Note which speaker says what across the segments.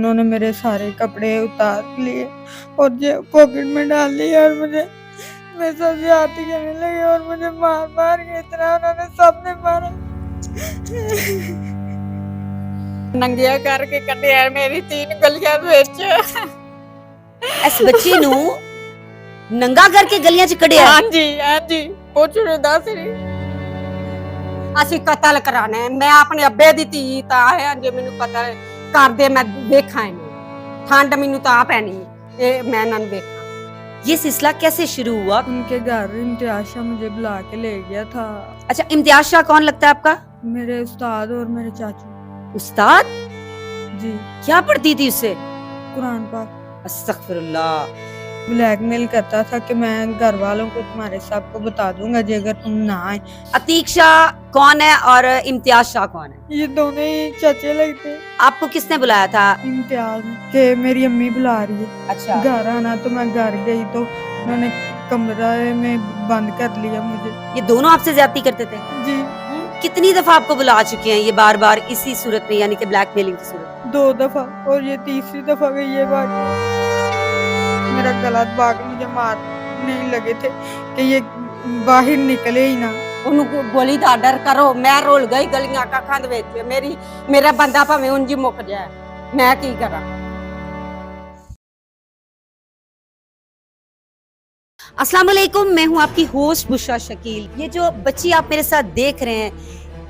Speaker 1: उन्होंने मेरे सारे कपड़े उतार लिए और ये पॉकेट में डाल लिए और मुझे मेरे साथ ज्यादती करने लगे और मुझे मार मार के इतना उन्होंने सबने मारा। नंगिया करके कटिया मेरी 3 गलियां बेच।
Speaker 2: इस बच्ची नू नंगा करके गलियां च कढ़िया।
Speaker 1: हाँ जी पूछो ना दस रही।
Speaker 3: ਅਸੀਂ ਕਤਲ ਕਰਾਣਾ ਹੈ। ਮੈਂ ਆਪਣੇ ਅੱਬੇ ਦੀ ਧੀ ਤਾਂ ਆਇਆ ਜੇ ਮੈਨੂੰ ਕਤਲ ਕਰਦੇ ਮੈਂ ਵੇਖਾਂ ਇਹਨੂੰ ਠੰਡ ਮੈਨੂੰ ਤਾਂ ਆ ਪੈਣੀ ਇਹ ਮੈਂ ਇਹਨਾਂ ਨੂੰ ਵੇਖਾਂ।
Speaker 2: ये सिलसिला कैसे शुरू हुआ?
Speaker 1: उनके घर इम्तियाज शाह मुझे बुला के ले गया था।
Speaker 2: अच्छा, इम्तियाज शाह कौन लगता है आपका?
Speaker 1: मेरे उस्ताद और मेरे चाचू।
Speaker 2: उस्ताद?
Speaker 1: जी।
Speaker 2: क्या पढ़ती थी उससे?
Speaker 1: कुरान पाक।
Speaker 2: अस्तगफिरुल्लाह।
Speaker 1: ब्लैकमेल करता था कि मैं घर वालों को तुम्हारे सबको बता दूंगा जी अगर तुम ना आए।
Speaker 2: अतीक शाह कौन है और इम्तियाज शाह कौन है?
Speaker 1: ये दोनों ही चाचे लगते।
Speaker 2: आपको किसने बुलाया था?
Speaker 1: इम्तियाज के मेरी अम्मी बुला रही है।
Speaker 2: अच्छा।
Speaker 1: घर आना तो मैं घर गई तो उन्होंने कमरा में बंद कर लिया मुझे।
Speaker 2: ये दोनों आपसे ज्यादती करते थे?
Speaker 1: जी।
Speaker 2: कितनी दफा आपको बुला चुके हैं ये बार बार इसी सूरत में, यानी कि ब्लैकमेलिंग की सूरत?
Speaker 1: 2 दफा और ये तीसरी दफा गई ये बात। मेरा गला भाग मुझे मारने लगे थे कि ये बाहर निकले ही ना।
Speaker 3: ਉਹਨੂੰ ਗੋਲੀ ਦਾ ਆਰਡਰ ਕਰੋ। ਮੈਂ ਰੋਲ ਗਈ ਗਲੀਆਂ ਕੱਖਾਂ ਦੇ ਵਿੱਚ ਮੇਰਾ ਬੰਦਾ ਭਾਵੇਂ ਉਂਝ ਹੀ ਮੁੱਕ ਜਾਏ ਮੈਂ ਕੀ ਕਰਾਂ।
Speaker 2: अस्सलाम वालेकुम, मैं हूं आपकी होस्ट बुशरा शकील। ये जो बच्ची आप मेरे साथ देख रहे हैं,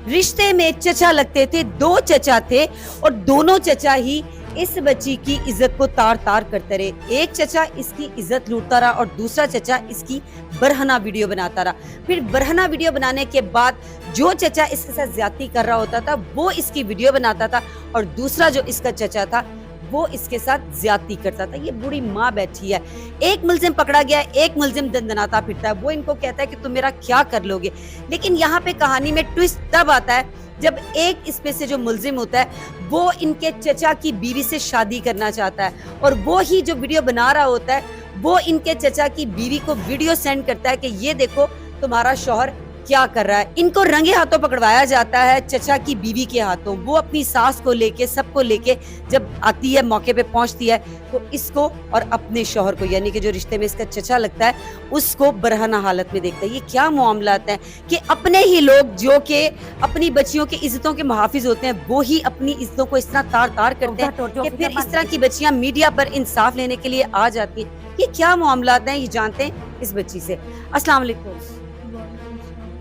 Speaker 2: रिश्ते में चचा लगते थे, 2 चचा थे और दोनों चचा ही इस बच्ची की इज्जत को तार तार करते रहे। एक चचा इसकी इज्जत लूटता रहा और दूसरा चचा इसकी बरहना वीडियो बनाता रहा। फिर बरहना वीडियो बनाने के बाद जो चचा इसके साथ ज्यादती कर रहा होता था वो इसकी वीडियो बनाता था और दूसरा जो इसका चचा था वो इसके साथ ज्यादती करता था। ये बूढ़ी माँ बैठी है, एक मुलजिम पकड़ा गया, एक मुलजिम दंदनाता फिरता है। वो इनको कहता है कि तुम मेरा क्या कर लोगे। लेकिन यहाँ पे कहानी में ट्विस्ट तब आता है जब एक इसमें से जो मुलजिम होता है वो इनके चचा की बीवी से शादी करना चाहता है और वो ही जो वीडियो बना रहा होता है वो इनके चचा की बीवी को वीडियो सेंड करता है कि ये देखो तुम्हारा शौहर क्या कर रहा है। इनको रंगे हाथों पकड़वाया जाता है चचा की बीवी के हाथों। वो अपनी सास को लेके सबको लेके जब आती है, मौके पे पहुंचती है तो इसको और अपने शौहर को, यानी कि जो रिश्ते में इसका चचा लगता है, उसको बरहना हालत में देखता है। ये क्या मामलात है कि अपने ही लोग जो कि अपनी बच्चियों की इज्जतों के मुहाफिज होते हैं वो ही अपनी इज्जतों को इस तरह तार तार करते हैं कि फिर इस तरह की बच्चियां मीडिया पर इंसाफ लेने के लिए आ जाती हैं। ये क्या मामलात हैं ये जानते हैं इस बच्ची से। अस्सलाम वालेकुम,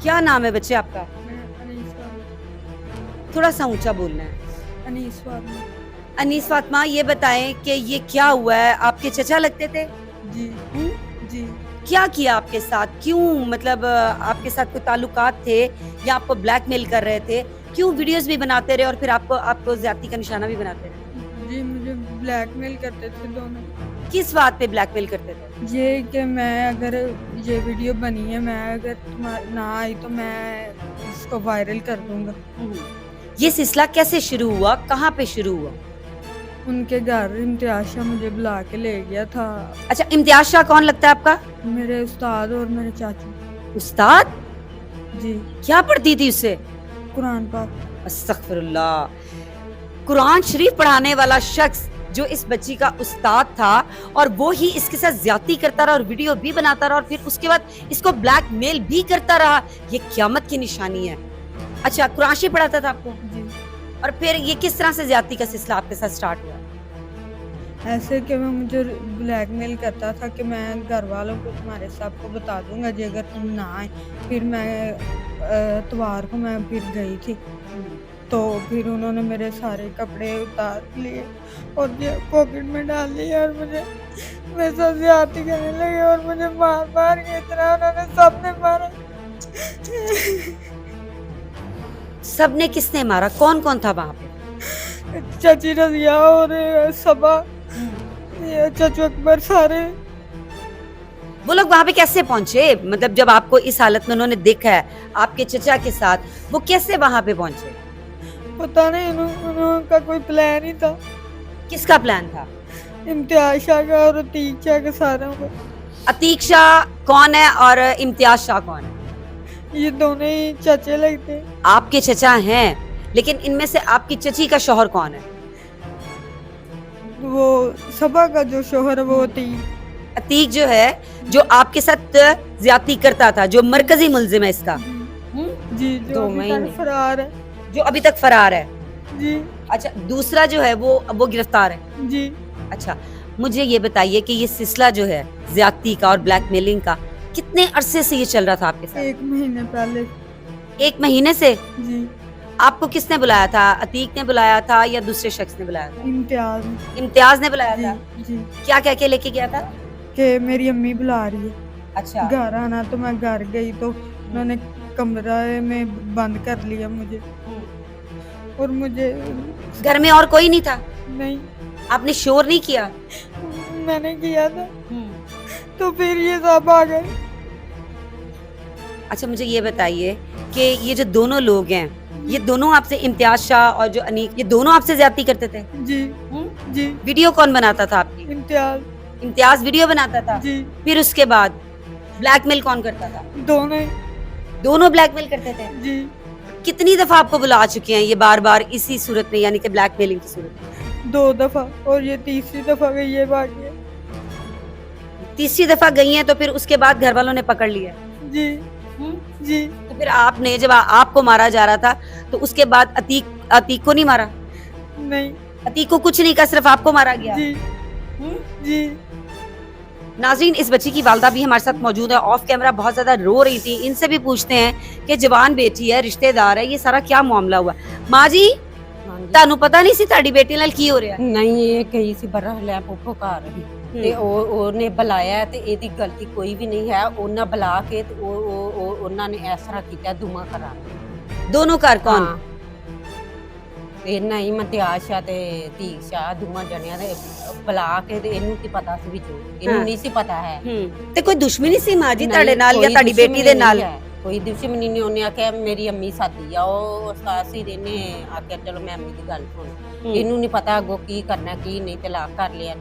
Speaker 2: क्या नाम है बच्चे आपका? थोड़ा सा ऊंचा बोलना है। अनीस फातिमा, ये बताएं कि ये क्या हुआ है? आपके चचा लगते थे?
Speaker 1: जी। जी।
Speaker 2: क्या किया आपके साथ? क्यों, मतलब आपके साथ कोई ताल्लुकात थे या आपको ब्लैकमेल कर रहे थे? क्यों वीडियोस भी बनाते रहे और फिर आपको ज्यादती का निशाना भी बनाते रहे?
Speaker 1: जी, मुझे ब्लैकमेल करते थे दोनों।
Speaker 2: किस बात पे ब्लैकमेल करते थे?
Speaker 1: ये कि मैं अगर ये वीडियो बनी है, मैं अगर ना आई तो मैं इसको वायरल कर दूंगा।
Speaker 2: ये सिलसिला कैसे शुरू हुआ, कहाँ पे शुरू हुआ?
Speaker 1: उनके घर इम्तियाज शाह मुझे बुला के ले गया था।
Speaker 2: अच्छा, इम्तियाज शाह कौन लगता है आपका?
Speaker 1: मेरे उस्ताद और मेरे चाचू।
Speaker 2: उस्ताद?
Speaker 1: जी।
Speaker 2: क्या पढ़ती थी उससे?
Speaker 1: कुरान पाक।
Speaker 2: अस्तगफिरुल्लाह। कुरान शरीफ पढ़ाने वाला शख्स जो इस बच्ची का उस्ताद था और वो ही इसके साथ ज्यादती करता रहा और वीडियो भी बनाता रहा और फिर उसके बाद इसको ब्लैकमेल भी करता रहा। ये क़यामत की निशानी है। अच्छा, कुरान शरीफ पढ़ाता था आपको?
Speaker 1: जी।
Speaker 2: और फिर ये किस तरह से ज्यादती का सिलसिला आपके साथ स्टार्ट हुआ?
Speaker 1: ऐसे कि वो मुझे ब्लैकमेल करता था कि मैं घर वालों को तुम्हारे सबको बता दूंगा जी अगर तुम ना आए। फिर मैं इतवार को मैं फिर गई थी तो फिर उन्होंने मेरे सारे कपड़े उतार लिए और ये पॉकेट में डाल लिए और मुझे मेरे साथ ज्यादती करने लगे और मुझे मार मार के इतना उन्होंने सबने मारा।
Speaker 2: सबने किसने मारा? कौन कौन था वहाँ पे?
Speaker 1: चाची रजिया और सबा, ये चाचू अकबर, सारे।
Speaker 2: वो लोग वहाँ पे कैसे पहुँचे? मतलब जब आपको इस हालत में उन्होंने देखा है आपके चचा के साथ, वो कैसे वहाँ पे पहुँचे?
Speaker 1: पता नहीं, उनका कोई प्लान ही था।
Speaker 2: किसका प्लान था?
Speaker 1: इम्तियाज शाह का और अतीक शाह का, सारों का।
Speaker 2: अतीक शाह कौन है और इम्तियाज शाह कौन है?
Speaker 1: ये दोनों ही चाचे लगते हैं।
Speaker 2: आपके चचा हैं, लेकिन इनमें से आपकी चची का शौहर कौन है?
Speaker 1: वो सबा का जो शोहर है वो थी।
Speaker 2: अतीक जो है, जो आपके साथ ज्यादती करता था, जो मरकजी मुल्जिम है इसका,
Speaker 1: जी जो
Speaker 3: 2
Speaker 1: अभी
Speaker 3: महीने।
Speaker 1: तक फरार है।
Speaker 2: जो अभी तक फरार है।
Speaker 1: जी
Speaker 2: अच्छा, दूसरा जो है वो गिरफ्तार है।
Speaker 1: जी
Speaker 2: अच्छा, मुझे ये बताइए कि ये सिलसिला जो है ज्यादती का और ब्लैकमेलिंग का कितने अरसे से ये चल रहा था आपके साथ?
Speaker 1: 1 महीने पहले।
Speaker 2: 1 महीने से।
Speaker 1: जी
Speaker 2: आपको किसने बुलाया था? अतीक ने बुलाया था या दूसरे शख्स ने बुलाया था?
Speaker 1: इम्तियाज।
Speaker 2: इम्तियाज ने बुलाया था।
Speaker 1: जी जी
Speaker 2: क्या कह के लेके गया था?
Speaker 1: कि मेरी अम्मी बुला रही है,
Speaker 2: अच्छा,
Speaker 1: घर आना। तो मैं घर गई तो उन्होंने कमरा में बंद कर लिया मुझे, और मुझे
Speaker 2: घर में और कोई नहीं था?
Speaker 1: नहीं,
Speaker 2: आपने शोर नहीं किया?
Speaker 1: मैंने किया था तो फिर ये सब आ गए।
Speaker 2: अच्छा, मुझे ये बताइए कि ये जो दोनों लोग हैं, ये दोनों आपसे, इम्तियाज शाह और जो अनीक, ये दोनों आपसे ज्यादती करते थे?
Speaker 1: जी जी
Speaker 2: वीडियो कौन बनाता था आपकी?
Speaker 1: इम्तियाज।
Speaker 2: इम्तियाज वीडियो बनाता था।
Speaker 1: जी
Speaker 2: फिर उसके बाद ब्लैकमेल कौन करता था?
Speaker 1: दोनों।
Speaker 2: दोनों ब्लैकमेल करते थे।
Speaker 1: जी
Speaker 2: कितनी दफा आपको बुला चुके हैं ये बार बार इसी सूरत में, यानी कि ब्लैकमेलिंग की सूरत में?
Speaker 1: 2 दफा, और ये तीसरी दफा गई ये बाकी है।
Speaker 2: तीसरी दफा गई हैं तो फिर उसके बाद घर वालों ने पकड़ लिया?
Speaker 1: जी जी
Speaker 2: तो फिर आपने, जब आपको मारा जा रहा था तो उसके बाद अतीक को नहीं मारा?
Speaker 1: नहीं।
Speaker 2: अतीक को कुछ नहीं कहा, सिर्फ आपको मारा गया?
Speaker 1: जी जी
Speaker 2: नाज़रीन, इस बच्ची की वालदा भी हमारे साथ मौजूद है। ऑफ कैमरा बहुत ज्यादा रो रही थी। इनसे भी पूछते हैं कि जवान बेटी है, रिश्तेदार है, ये सारा क्या मामला हुआ? माँ जी, ਤੁਹਾਨੂੰ ਪਤਾ ਨਹੀਂ ਸੀ ਤੁਹਾਡੀ ਬੇਟੀ ਨਾਲ ਕੀ ਹੋ ਰਿਹਾ?
Speaker 3: ਨਹੀਂ ਇਹ ਗਈ ਸੀ ਬਰਾ ਲੈ ਪੁੱਪੋ ਘਰ ਤੇ ਉਹਨੇ ਬੁਲਾਇਆ ਤੇ ਇਹਦੀ ਗਲਤੀ ਕੋਈ ਵੀ ਨਹੀਂ ਹੈ। ਉਹਨਾਂ ਬੁਲਾ ਕੇ ਤੇ ਉਹਨਾਂ ਨੇ ਇਸ ਤਰ੍ਹਾਂ ਕੀਤਾ ਦੁਮਾ ਕਰਾ।
Speaker 2: दोनों घर कौन?
Speaker 3: ਇਹਨਾਂ ਹੀ ਮਤਿਆਸ਼ਾ ਤੇ ਧੀਸ਼ਾ ਦੁਮਾ ਜਣਿਆਂ ਦੇ ਬੁਲਾ ਕੇ ਤੇ ਇਹਨੂੰ ਕੀ ਪਤਾ ਸੀ ਵਿੱਚੋਂ, ਇਹਨੂੰ ਨਹੀਂ ਸੀ ਪਤਾ ਹੈ।
Speaker 2: ਤੇ ਕੋਈ ਦੁਸ਼ਮਣੀ ਸੀ ਮਾਂ ਜੀ
Speaker 3: ਨਹੀਂ,
Speaker 2: ਤੁਹਾਡੇ ਨਾਲ ਜਾਂ
Speaker 3: ਕੋਈ
Speaker 2: ਤੁਹਾਡੀ ਬੇਟੀ ਦੇ
Speaker 3: ਦੁਸ਼ਮਣੀ
Speaker 2: ਨਾਲ?
Speaker 3: ਨਹੀਂ ਹੈ, ਕੋਈ ਦੁਸ਼ਮਣੀ ਨਹੀਂ। ਉਹਨੇ ਆਖਿਆ ਮੇਰੀ ਅੰਮੀ ਸਾਦੀ ਆ, ਉਹ ਸਾਸੀ ਦੇ ਨੇ ਆਖਿਆ ਚਲੋ ਮੈਂ ਅੰਮੀ ਦੀ ਗੱਲ ਸੁਣ। ਇਹਨੂੰ ਨਹੀਂ ਪਤਾ ਅੱਗੋਂ ਕੀ ਕਰਨਾ ਕੀ ਨਹੀਂ, ਤਲਾਕ ਕਰ ਲਿਆ।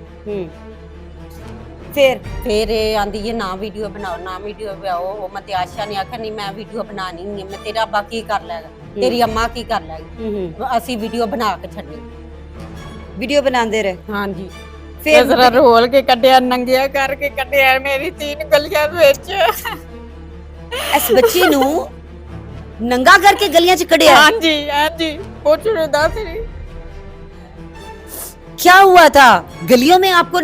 Speaker 3: ਫਿਰ ਇਹ ਆਂਦੀ ਇਹ ਨਾ ਵੀਡੀਓ ਬਣਾਓ, ਨਾ ਵੀਡੀਓ ਬਣਾਓ। ਉਹ ਮਤਿਆਸ਼ਾ ਨੇ ਆਖਿਆ ਨਹੀਂ ਮੈਂ ਵੀਡੀਓ ਬਣਾਣੀ ਨਹੀਂ, ਮੈਂ ਤੇਰਾ ਅੱਬਾ ਕੀ ਕਰ ਲੈਗਾ, ਤੇਰੀ ਅੰਮਾ ਕੀ ਕਰ ਲੈਗੀ, ਅਸੀਂ ਵੀਡੀਓ ਬਣਾ ਕੇ ਛੱਡੀ।
Speaker 2: ਵੀਡੀਓ ਬਣਾਉਂਦੇ ਰਹੇ?
Speaker 3: ਹਾਂਜੀ।
Speaker 2: ਫਿਰ
Speaker 3: ਜ਼ਰਾ ਰੋਲ ਕੇ ਕੱਢਿਆ, ਨੰਗਿਆ ਕਰਕੇ ਕੱਢਿਆ ਮੇਰੀ 3 ਗਲੀਆਂ ਵਿੱਚ।
Speaker 2: ਇਸ ਬੱਚੀ ਨੂੰ ਨੰਗਾ ਕਰਕੇ ਗਲੀਆਂ 'ਚ ਕੱਢਿਆ?
Speaker 3: ਹਾਂਜੀ ਹਾਂਜੀ, ਪੁੱਛ ਨੂੰ ਦੱਸ ਰਹੀ।
Speaker 2: क्या हुआ था? गलियों में आपको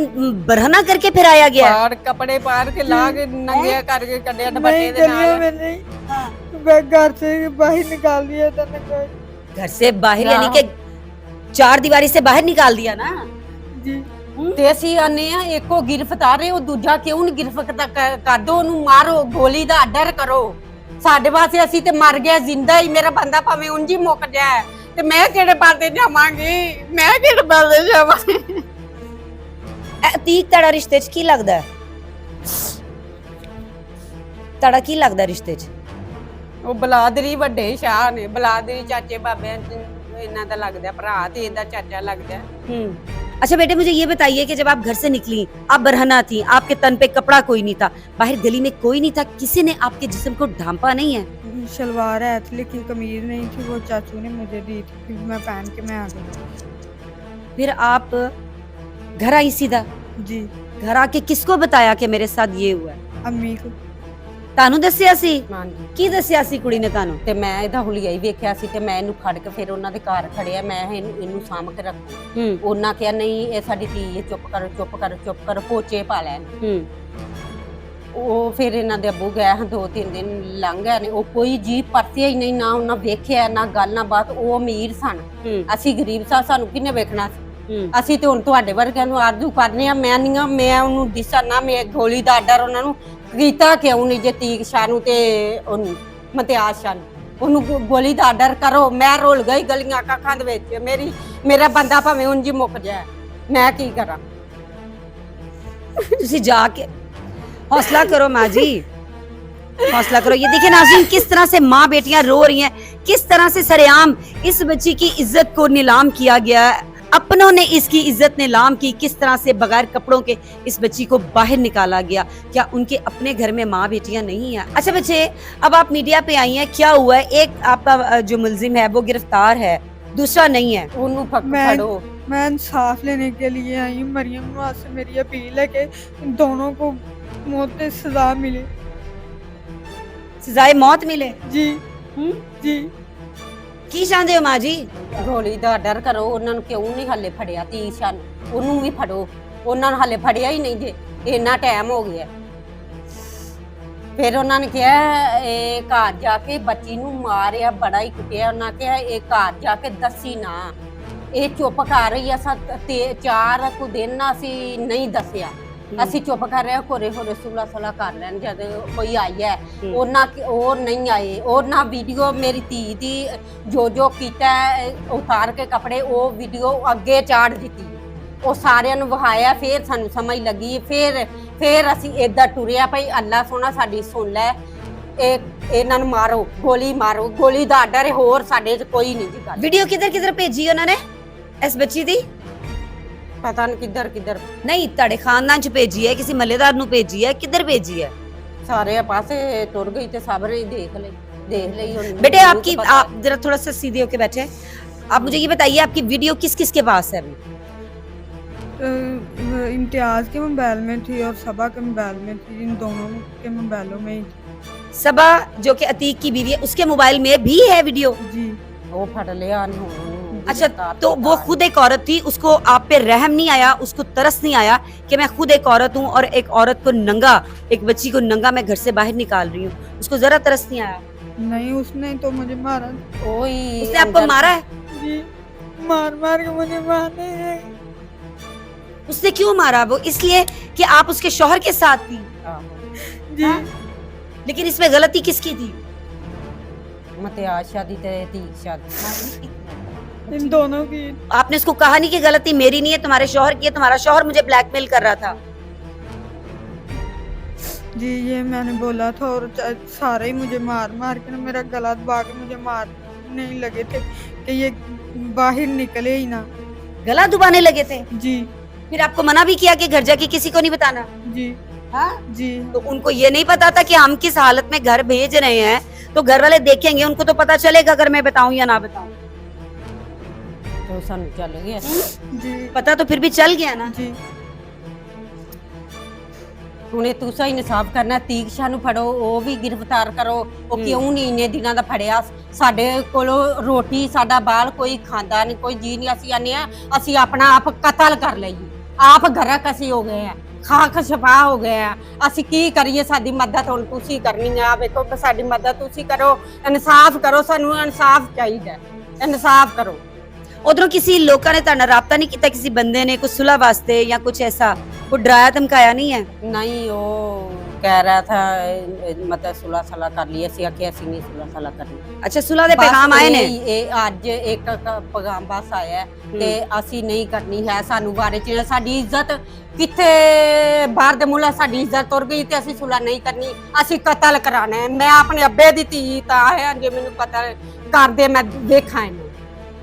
Speaker 2: बरहना करके फिर आया गया?
Speaker 3: ਪਾੜ ਕੱਪੜੇ ਪਾੜ ਕੇ ਲਾ ਕੇ ਨੰਗਿਆ ਕਰਕੇ ਕੱਢਿਆ ਦੁਪੱਟੇ
Speaker 1: नहीं,
Speaker 3: ਦੇ
Speaker 1: गलियों
Speaker 3: ਨਾਲ।
Speaker 1: में नहीं, मैं घर से बाहर निकाल दिया था ना।
Speaker 2: घर से बाहर, यानी कि 4 दीवारी से बाहर निकाल दिया ना?
Speaker 1: जी
Speaker 3: ਤੇ ਅਸੀਂ ਆਨੇ ਆ ਇੱਕੋ ਗ੍ਰਿਫਤਾਰ ਹੈ, ਉਹ ਦੂਜਾ ਕਿਉਂ ਨਹੀਂ ਗ੍ਰਿਫਤਾਰ ਕਰ ਦੋ, ਉਹਨੂੰ ਮਾਰੋ, ਗੋਲੀ ਦਾ ਆਰਡਰ ਕਰੋ। ਸਾਡੇ ਵਾਸਤੇ ਅਸੀਂ ਤੇ ਮਰ ਗਿਆ, ਜ਼ਿੰਦਾ ਹੀ ਮੇਰਾ ਬੰਦਾ ਭਾਵੇਂ ਉਂਝ ਹੀ ਮੁੱਕ ਜਾਏ ਤੇ ਮੈਂ ਕਿਹੜੇ ਪਾਸੇ ਜਾਵਾਂਗੀ, ਮੈਂ ਕਿਹੜੇ ਪਾਸੇ ਜਾਵਾਂਗੀ।
Speaker 2: ਅਤੀਕ ਤੁਹਾਡਾ ਰਿਸ਼ਤੇ 'ਚ ਕੀ ਲੱਗਦਾ? ਤੁਹਾਡਾ ਕੀ ਲੱਗਦਾ ਰਿਸ਼ਤੇ 'ਚ?
Speaker 3: ਉਹ ਬਲਾਦਰੀ ਵੱਡੇ ਸ਼ਾਹ ਨੇ, ਬਲਾਦਰੀ ਚਾਚੇ ਬਾਬੇ ਇਹਨਾਂ ਦਾ ਲੱਗਦਾ ਭਰਾ ਤੇ ਇਹਦਾ ਚਾਚਾ ਲੱਗਦਾ।
Speaker 2: अच्छा बेटे, मुझे ये बताइए कि जब आप घर से निकली, आप बरहना थी, आपके तन पे कपड़ा कोई नहीं था, बाहर गली में कोई नहीं था, किसी ने आपके जिस्म को ढांपा नहीं है?
Speaker 1: शलवार है थी लेकिन कमीज नहीं थी, वो चाचू ने मुझे दी थी, फिर मैं पहन के मैं आ गई।
Speaker 2: फिर आप घर आई सीधा?
Speaker 1: जी।
Speaker 2: घर आके किसको बताया कि मेरे साथ ये हुआ है?
Speaker 1: अम्मी को।
Speaker 2: ਤੁਹਾਨੂੰ ਦੱਸਿਆ ਸੀ?
Speaker 3: ਹਾਂਜੀ।
Speaker 2: ਕੀ ਦੱਸਿਆ ਸੀ ਕੁੜੀ ਨੇ ਤੁਹਾਨੂੰ?
Speaker 3: ਤੇ ਮੈਂ ਇਹਦਾ ਹੁਲੀਆ ਹੀ ਵੇਖਿਆ ਸੀ ਤੇ ਮੈਂ ਇਹਨੂੰ ਫੜ ਕੇ ਫਿਰ ਉਹਨਾਂ ਦੇ ਘਰ ਖੜਿਆ, ਮੈਂ ਇਹਨੂੰ ਸਾਂਭ ਕੇ ਰੱਖੂ। ਉਹਨਾਂ ਕਿਹਾ ਨਹੀਂ ਇਹ ਸਾਡੀ ਧੀ ਹੈ, ਚੁੱਪ ਕਰੋ ਚੁੱਪ ਕਰੋ ਚੁੱਪ ਕਰੋ, ਪੋਚੇ ਪਾ ਲੈਣ। ਉਹ ਫਿਰ ਇਹਨਾਂ ਦੇ ਅੱਬੂ ਗਏ, 2-3 ਦਿਨ ਲੰਘ ਗਏ ਨੇ, ਉਹ ਕੋਈ ਜੀ ਪਰਤਿਆ ਹੀ ਨਹੀਂ, ਨਾ ਉਹਨਾਂ ਵੇਖਿਆ ਨਾ ਗੱਲ ਨਾ ਬਾਤ। ਉਹ ਅਮੀਰ ਸਨ, ਅਸੀਂ ਗਰੀਬ ਸਾਂ, ਸਾਨੂੰ ਕਿਹਨੇ ਵੇਖਣਾ ਸੀ? ਅਸੀਂ ਤੇ ਹੁਣ ਤੁਹਾਡੇ ਵਰਗਿਆਂ ਨੂੰ ਆਰਜ਼ੂ ਕਰਨੇ ਆ। ਮੈਂ ਉਹਨੂੰ ਦਿਸਾ ਨਾ, ਮੈਂ ਗੋਲੀ ਦਾ ਆਰਡਰ ਉਹਨਾਂ ਨੂੰ ਕੀਤਾ ਕਿਉਂ ਨਹੀਂ? ਜੇ ਤੀਕ ਸ਼ਾਹ ਨੂੰ ਤੇ ਉਹਨੂੰ ਮਤਿਆਜ ਸ਼ਾਹ ਨੂੰ, ਉਹਨੂੰ ਗੋਲੀ ਦਾ ਆਰਡਰ ਕਰੋ। ਮੈਂ ਰੋਲ ਗਈ ਗਲੀਆਂ ਕੱਖਾਂ ਦੇ ਵਿੱਚ, ਮੇਰਾ ਬੰਦਾ ਭਾਵੇਂ ਉਂਝ ਹੀ ਮੁੱਕ ਜਾਏ, ਮੈਂ ਕੀ ਕਰਾਂ?
Speaker 2: ਤੁਸੀਂ ਜਾ ਕੇ हौसला करो माँ जी, हौसला करो। ये देखिए नाज़रीन, किस तरह से माँ बेटियां रो रही हैं, किस तरह से सरेआम इस बच्ची की इज्जत को नीलाम किया गया है। अपनों ने इसकी इज्जत नीलाम की, किस तरह से बगैर कपड़ों के इस बच्ची को बाहर निकाला गया। क्या उनके अपने घर में माँ बेटियां नहीं हैं? अच्छा बच्चे, अब आप मीडिया पे आई हैं, क्या हुआ है? एक आपका जो मुलजिम है वो गिरफ्तार है, दूसरा नहीं है।
Speaker 3: ਉਹਨੂੰ
Speaker 1: मैं
Speaker 3: ਫੜੋ।
Speaker 1: मैं इंसाफ लेने के लिए आई हूँ। मरियम नवाज से मेरी अपील है कि इन दोनों को मौत की सजा मिले।
Speaker 2: सजाए मौत मिले।
Speaker 1: जी जी
Speaker 2: की चाहते हो माँ जी?
Speaker 3: ਗੋਲੀ ਦਾ ਆਰਡਰ ਕਰੋ। ਉਹਨਾਂ ਨੂੰ ਕਿਉਂ ਨਹੀਂ ਹਾਲੇ ਫੜਿਆ? ਤੀਸ਼ਾ ਉਹਨੂੰ ਵੀ ਫੜੋ। ਉਹਨਾਂ ਨੂੰ ਹਾਲੇ ਫੜਿਆ ਹੀ ਨਹੀਂ ਜੇ, ਇੰਨਾ ਟਾਈਮ ਹੋ ਗਿਆ। ਫਿਰ ਉਹਨਾਂ ਨੇ ਕਿਹਾ ਇਹ ਘਰ ਜਾ ਕੇ ਬੱਚੀ ਨੂੰ ਮਾਰਿਆ, ਬੜਾ ਹੀ ਕੁੱਟਿਆ। ਉਹਨਾਂ ਕਿਹਾ ਇਹ ਘਰ ਜਾ ਕੇ ਦੱਸੀ ਨਾ, ਇਹ ਚੁੱਪ ਕਰ ਰਹੀ ਆ। ਤੇ 4 ਕੁ ਦਿਨ ਅਸੀਂ ਨਹੀਂ ਦੱਸਿਆ, ਅਸੀਂ ਚੁੱਪ ਕਰ ਰਹੇ ਕੋਰੇ ਹੋਰੇ ਸੁਲਾ ਕਰ ਲੈਣ। ਜਦ ਕੋਈ ਆਈ ਹੈ ਉਹ ਨਹੀਂ ਆਏ। ਉਹਨਾਂ ਵੀਡੀਓ ਮੇਰੀ ਧੀ ਦੀ ਜੋ ਕੀਤਾ ਉਤਾਰ ਕੇ ਕੱਪੜੇ, ਉਹ ਵੀਡੀਓ ਅੱਗੇ ਚਾੜ ਦਿੱਤੀ। ਉਹ ਸਾਰਿਆਂ ਨੂੰ ਵਹਾਇਆ। ਫਿਰ ਸਾਨੂੰ ਸਮਝ ਲੱਗੀ। ਫਿਰ ਅਸੀਂ ਏਦਾਂ ਟੁਰਿਆ ਭਈ ਅੱਲਾ ਸੋਹਣਾ ਸਾਡੀ ਸੁਣ ਲੈ, ਇਹਨਾਂ ਨੂੰ ਮਾਰੋ, ਗੋਲੀ ਮਾਰੋ। ਗੋਲੀ ਦਾ ਆਰਡਰ ਹੈ, ਹੋਰ ਸਾਡੇ 'ਚ ਕੋਈ ਨਹੀਂ ਜੀ ਗੱਲ।
Speaker 2: वीडियो किधर किधर भेजी उन्होंने इस बच्ची दी?
Speaker 3: ਪਤਾ ਨਹੀਂ ਕਿੱਧਰ
Speaker 2: नहीं ताड़े खानदान च भेजी है, किसी मलेदार नु भेजी है, किधर भेजी है?
Speaker 3: ਸਾਰੇ ਪਾਸੇ ਟੁਰ ਗਈ ਤੇ ਸਭ ਨੇ ਦੇਖ ਲਈ ਹੁਣ।
Speaker 2: बेटे आपकी आप जरा थोड़ा सा सीधे होके बैठे। आप मुझे ये बताइए आपकी वीडियो किस किस के पास है अभी?
Speaker 1: इम्तियाज के मोबाइल में थी और सबा के मोबाइल में थी। इन दोनों के मोबाइलों में ही थी।
Speaker 2: सबा जो कि अतीक की बीवी है उसके मोबाइल में भी है वीडियो?
Speaker 1: जी
Speaker 3: ਉਹ ਫੜ ਲਿਆ ਨਹੀਂ ਹੁਣ।
Speaker 2: अच्छा तो वो खुद एक औरत थी, उसको आप पे रहम नहीं आया, उसको तरस नहीं आया कि मैं खुद एक औरत हूँ और एक औरत को नंगा, एक बच्ची को नंगा मैं घर से बाहर निकाल रही हूँ, उसको जरा तरस नहीं आया?
Speaker 1: नहीं, उसने तो मुझे मारा।
Speaker 3: ओए
Speaker 2: उसने आपको मारा है?
Speaker 1: जी मार के मुझे मारे हैं।
Speaker 2: उसने क्यों मारा? वो इसलिए कि आप उसके शौहर के साथ थी।
Speaker 1: जी
Speaker 2: लेकिन इसमें गलती किसकी थी?
Speaker 3: ਮਤਿਆਜ ਸ਼ਾਦੀ ਤੇ ਤੀ ਸ਼ਾਦੀ
Speaker 1: इन दोनों की।
Speaker 2: आपने उसको कहा नहीं कि गलती मेरी नहीं है, तुम्हारे शौहर की है, तुम्हारा शौहर मुझे ब्लैकमेल कर रहा था?
Speaker 1: जी ये मैंने बोला था और सारे ही मुझे मार के ना मेरा गला दबा के मुझे मारने लगे थे कि ये बाहर निकले ही ना।
Speaker 2: गला दुबाने लगे थे?
Speaker 1: जी
Speaker 2: फिर आपको मना भी किया कि घर जाके किसी को नहीं बताना?
Speaker 1: जी
Speaker 2: हाँ
Speaker 1: जी।
Speaker 2: तो उनको ये नहीं पता था कि हम किस हालत में घर भेज रहे हैं, तो घर वाले देखेंगे, उनको तो पता चलेगा अगर मैं बताऊं या ना बताऊं।
Speaker 3: तो ਸਾਨੂੰ ਚੱਲ ਗਿਆ।
Speaker 1: जी
Speaker 2: पता तो फिर भी चल गया ना।
Speaker 1: जी
Speaker 3: ਹੁਣ ਇਹ ਤੁਸੀਂ ਇਨਸਾਫ ਕਰਨਾ। ਤੀਕਸ਼ਾ ਨੂੰ ਫੜੋ, ਉਹ ਵੀ ਗ੍ਰਿਫਤਾਰ ਕਰੋ। ਉਹ ਕਿਉਂ ਨਹੀਂ ਇੰਨੇ ਦਿਨਾਂ ਦਾ ਫੜਿਆ? ਸਾਡੇ ਕੋਲੋਂ ਰੋਟੀ ਸਾਡਾ ਬਾਲ ਕੋਈ ਖਾਂਦਾ ਨਹੀਂ, ਕੋਈ ਜੀ ਨਹੀਂ। ਅਸੀਂ ਆਨੇ ਆ ਅਸੀਂ ਆਪਣਾ ਆਪ ਕਤਲ ਕਰ ਲਈਏ, ਆਪ ਗਰਕ ਅਸੀਂ ਹੋ ਗਏ ਆ, ਖਾਕ ਸ਼ਫਾ ਹੋ ਗਏ ਆ। ਅਸੀਂ ਕੀ ਕਰੀਏ? ਸਾਡੀ ਮਦਦ ਹੁਣ ਤੁਸੀਂ ਕਰਨੀ ਆ। ਵੇਖੋ ਸਾਡੀ ਮਦਦ ਤੁਸੀਂ ਕਰੋ, ਇਨਸਾਫ ਕਰੋ। ਸਾਨੂੰ ਇਨਸਾਫ ਚਾਹੀਦਾ, ਇਨਸਾਫ ਕਰੋ।
Speaker 2: उधरों किसी लोगों ने ताना राब्ता नहीं किया? किसी बंदे ने कुछ सुलह वास्ते या कुछ ऐसा कुछ डराया धमकाया नहीं है?
Speaker 3: नहीं, वो कह रहा था मतलब सुलह सलाह कर लिया। ਅਸੀਂ ਆਖਿਆ ਅਸੀਂ ਨਹੀਂ ਸੁਲਹ ਸਲਾਹ ਕਰਨੀ।
Speaker 2: अच्छा सुलह दे पैगाम आए ने?
Speaker 3: ਇਹ ਅੱਜ ਇੱਕ ਪੈਗਾਮ ਬਸ ਆਇਆ ਤੇ ਅਸੀਂ ਨਹੀਂ ਕਰਨੀ ਹੈ। ਸਾਨੂੰ ਬਾਰੇ ਚ ਸਾਡੀ ਇੱਜ਼ਤ ਕਿੱਥੇ ਬਾਹਰ ਦੇ ਮੁੱਲਾ ਸਾਡੀ ਇੱਜ਼ਤ ਤੁਰ ਗਈ ਤੇ ਅਸੀਂ ਸੁਲਹ ਨਹੀਂ ਕਰਨੀ। ਅਸੀਂ ਕਤਲ ਕਰਾਣਾ ਹੈ। ਮੈਂ ਆਪਣੇ ਅੱਬੇ ਦੀ ਧੀ ਤਾਂ ਹੈ, ਜੇ ਮੈਨੂੰ ਕਤਲ ਕਰਦੇ ਮੈਂ ਵੇਖਾਂ ਇਹਨੂੰ।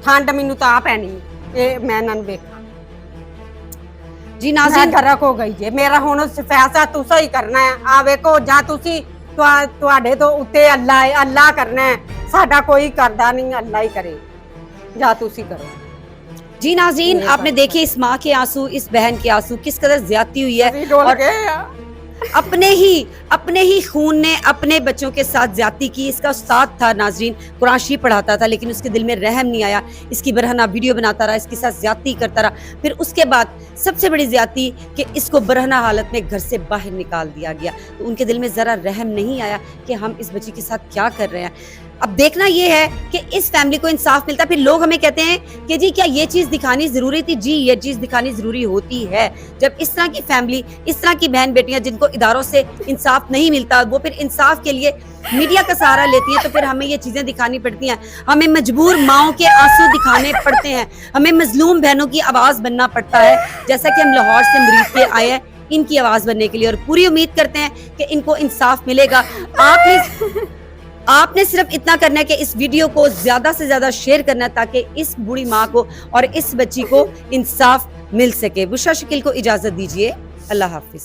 Speaker 3: ਠੰਡ ਮੈਨੂੰ ਤਾਂ ਪੈਣੀ ਇਹ ਮੈਂ ਇਹਨਾਂ ਨੂੰ ਵੇਖਾਂ।
Speaker 2: जी
Speaker 3: ਮੈਂ
Speaker 2: नाज़रीन
Speaker 3: ਗਰਕ ਹੋ ਗਈ ਜੇ। ਮੇਰਾ ਹੁਣ ਫੈਸਲਾ ਤੁਸੀਂ ਹੀ ਕਰਨਾ ਹੈ। ਆ ਵੇਖੋ ਜਾਂ ਤੁਸੀਂ ਤੁਹਾਡੇ ਤੋਂ ਉੱਤੇ ਅੱਲਾ ਹੈ, ਅੱਲਾ ਕਰਨਾ ਹੈ। ਸਾਡਾ ਕੋਈ ਕਰਦਾ ਨਹੀਂ, ਅੱਲਾ ਹੀ ਕਰੇ। ਜਾਂ ਤੁਸੀਂ ਕਰੋ।
Speaker 2: जी नाज़रीन आपने देखे इस माँ के आंसू, इस बहन के आंसू, किस कदर ज्यादती हुई है।
Speaker 3: ਅਸੀਂ ਡੋਲ
Speaker 2: और
Speaker 3: ਗਏ ਆ।
Speaker 2: अपने ही खून ने अपने बच्चों के साथ ज्यादती की। इसका उस्ताद था नाजरीन, कुरान शरीफ पढ़ाता था, लेकिन उसके दिल में रहम नहीं आया। इसकी बरहना वीडियो बनाता रहा, इसके साथ ज्यादती करता रहा। फिर उसके बाद सबसे बड़ी ज्यादती कि इसको बरहना हालत में घर से बाहर निकाल दिया गया। तो उनके दिल में जरा रहम नहीं आया कि हम इस बच्ची के साथ क्या कर रहे हैं। अब देखना ये है कि इस फैमिली को इंसाफ मिलता। फिर लोग हमें कहते हैं कि जी क्या ये चीज दिखानी जरूरी थी? जी ये चीज दिखानी जरूरी होती है। जब इस तरह की फैमिली, इस तरह की बहन बेटियां जिनको इदारों से इंसाफ नहीं मिलता, वो फिर इंसाफ के लिए मीडिया का सहारा लेती हैं, तो फिर हमें ये चीजें दिखानी पड़ती हैं। हमें मजबूर माओं के आंसू दिखाने पड़ते हैं, हमें मजलूम बहनों की आवाज बनना पड़ता है। जैसा कि हम लाहौर से मरीज के आए हैं इनकी आवाज बनने के लिए, और पूरी उम्मीद करते हैं कि इनको इंसाफ मिलेगा। आपने सिर्फ इतना करना है कि इस वीडियो को ज्यादा से ज्यादा शेयर करना है, ताकि इस बूढ़ी माँ को और इस बच्ची को इंसाफ मिल सके। बुशरा शकील को इजाजत दीजिए। अल्लाह हाफिज।